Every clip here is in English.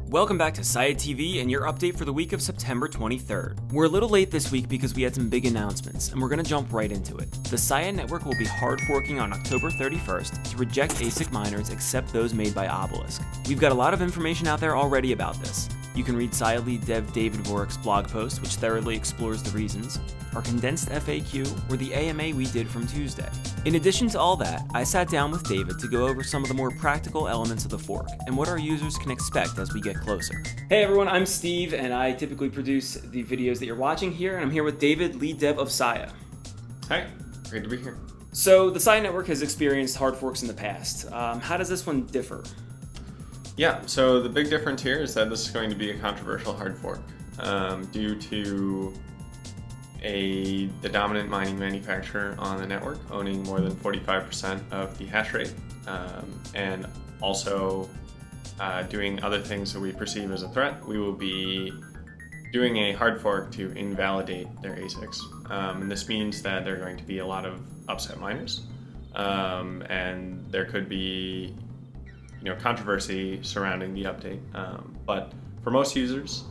Welcome back to Sia TV and your update for the week of September 23rd. We're a little late this week because we had some big announcements, and we're going to jump right into it. The Sia network will be hard forking on October 31st to reject ASIC miners except those made by Obelisk. We've got a lot of information out there already about this. You can read Sia lead dev David Vorick's blog post, which thoroughly explores the reasons, our condensed FAQ, or the AMA we did from Tuesday. In addition to all that, I sat down with David to go over some of the more practical elements of the fork and what our users can expect as we get closer. Hey everyone, I'm Steve and I typically produce the videos that you're watching here, and I'm here with David, lead dev of Sia. Hi, great to be here. So the Sia network has experienced hard forks in the past. How does this one differ? Yeah, so the big difference here is that this is going to be a controversial hard fork due to the dominant mining manufacturer on the network owning more than 45% of the hash rate, and also doing other things that we perceive as a threat. We will be doing a hard fork to invalidate their ASICs, and this means that there are going to be a lot of upset miners, and there could be controversy surrounding the update, but for most users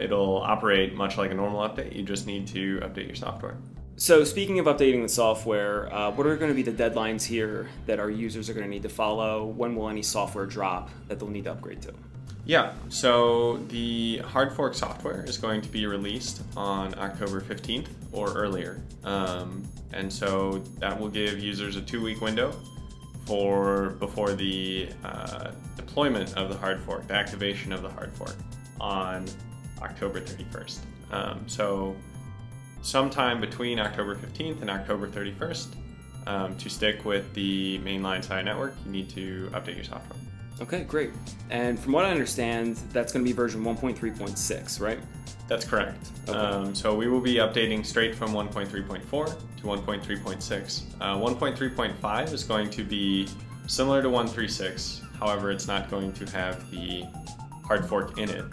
it'll operate much like a normal update. You just need to update your software. So speaking of updating the software, what are going to be the deadlines here that our users are going to need to follow? When will any software drop that they'll need to upgrade to? Yeah, so the hard fork software is going to be released on October 15th or earlier, and so that will give users a 2-week window before the deployment of the hard fork, the activation of the hard fork on October 31st. So sometime between October 15th and October 31st, to stick with the mainline Sia network, you need to update your software. Okay, great. And from what I understand, that's going to be version 1.3.6, right? That's correct. Okay. So we will be updating straight from 1.3.4 to 1.3.6. 1.3.5 is going to be similar to 1.3.6. However, it's not going to have the hard fork in it.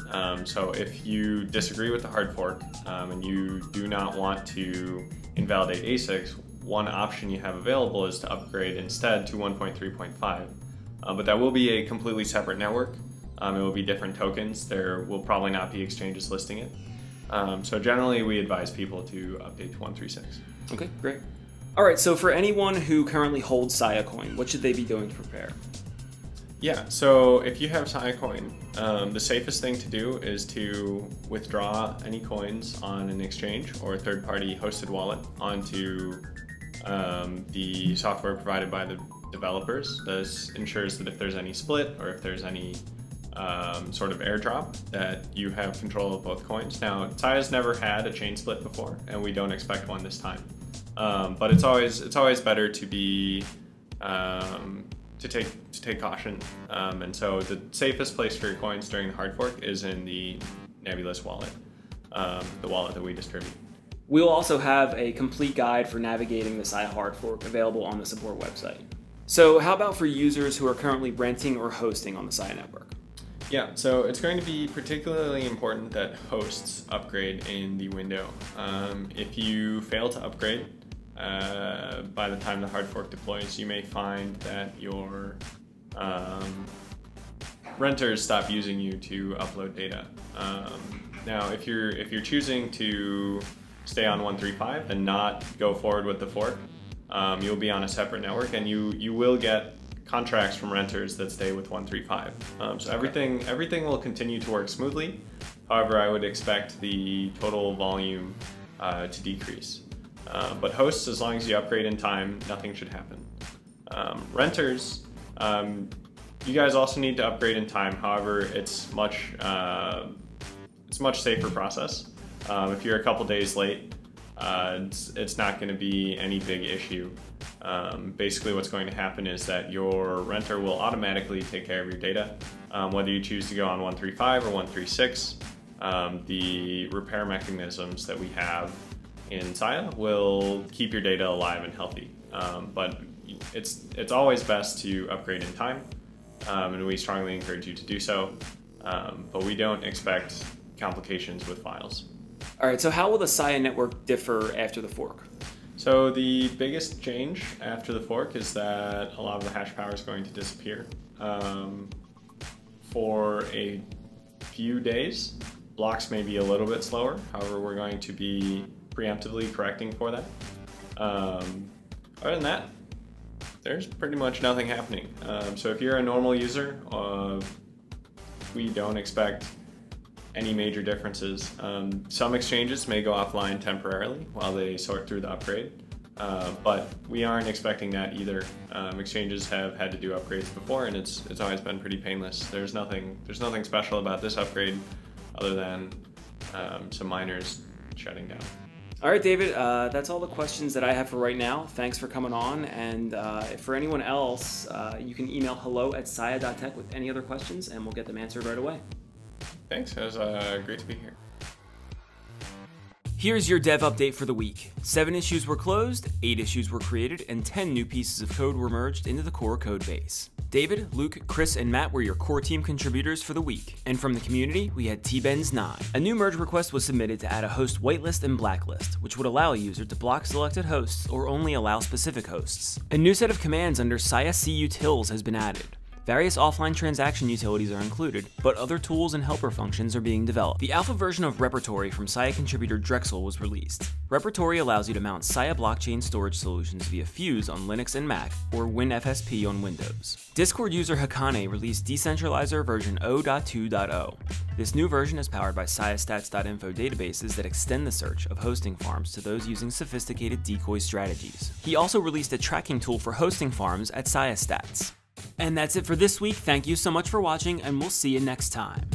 So if you disagree with the hard fork and you do not want to invalidate ASICs, one option you have available is to upgrade instead to 1.3.5. But that will be a completely separate network. It will be different tokens. There will probably not be exchanges listing it. So generally we advise people to update to 1.3.6. Okay, great. All right, so for anyone who currently holds Siacoin, what should they be doing to prepare? Yeah, so if you have Siacoin, the safest thing to do is to withdraw any coins on an exchange or a third-party hosted wallet onto the software provided by the developers. This ensures that if there's any split or if there's any sort of airdrop, that you have control of both coins. Now, Sia's never had a chain split before, and we don't expect one this time. But it's always better to be to take caution. And so the safest place for your coins during the hard fork is in the Nebulous wallet, the wallet that we distribute. We'll also have a complete guide for navigating the Sia hard fork available on the support website. So how about for users who are currently renting or hosting on the Sia network? Yeah, so it's going to be particularly important that hosts upgrade in the window. If you fail to upgrade by the time the hard fork deploys, you may find that your renters stop using you to upload data. Now, if you're choosing to stay on 1.3.5 and not go forward with the fork, you'll be on a separate network, and you will get contracts from renters that stay with 1.3.5. So everything will continue to work smoothly. However, I would expect the total volume to decrease. But hosts, as long as you upgrade in time, nothing should happen. Renters, you guys also need to upgrade in time. However, it's much safer process. If you're a couple days late, it's not going to be any big issue. Basically what's going to happen is that your renter will automatically take care of your data. Whether you choose to go on 1.3.5 or 1.3.6, the repair mechanisms that we have in Sia will keep your data alive and healthy. But it's always best to upgrade in time, and we strongly encourage you to do so. But we don't expect complications with files. All right, so how will the Sia network differ after the fork? So the biggest change after the fork is that a lot of the hash power is going to disappear. For a few days. Blocks may be a little bit slower, however, we're going to be preemptively correcting for that. Other than that, there's pretty much nothing happening. So if you're a normal user, we don't expect any major differences. Some exchanges may go offline temporarily while they sort through the upgrade, but we aren't expecting that either. Exchanges have had to do upgrades before, and it's always been pretty painless. There's nothing special about this upgrade other than some miners shutting down. All right, David, that's all the questions that I have for right now. Thanks for coming on. And for anyone else, you can email hello@sia.tech with any other questions, and we'll get them answered right away. Thanks. It was great to be here. Here's your dev update for the week. 7 issues were closed, 8 issues were created, and 10 new pieces of code were merged into the core code base. David, Luke, Chris, and Matt were your core team contributors for the week. And from the community, we had T-Benz9. A new merge request was submitted to add a host whitelist and blacklist, which would allow a user to block selected hosts or only allow specific hosts. A new set of commands under siac utils has been added. Various offline transaction utilities are included, but other tools and helper functions are being developed. The alpha version of Repertory from Sia contributor Drexel was released. Repertory allows you to mount Sia blockchain storage solutions via Fuse on Linux and Mac, or WinFSP on Windows. Discord user Hakane released Decentralizer version 0.2.0. This new version is powered by Siastats.info databases that extend the search of hosting farms to those using sophisticated decoy strategies. He also released a tracking tool for hosting farms at Siastats. And that's it for this week. Thank you so much for watching, and we'll see you next time.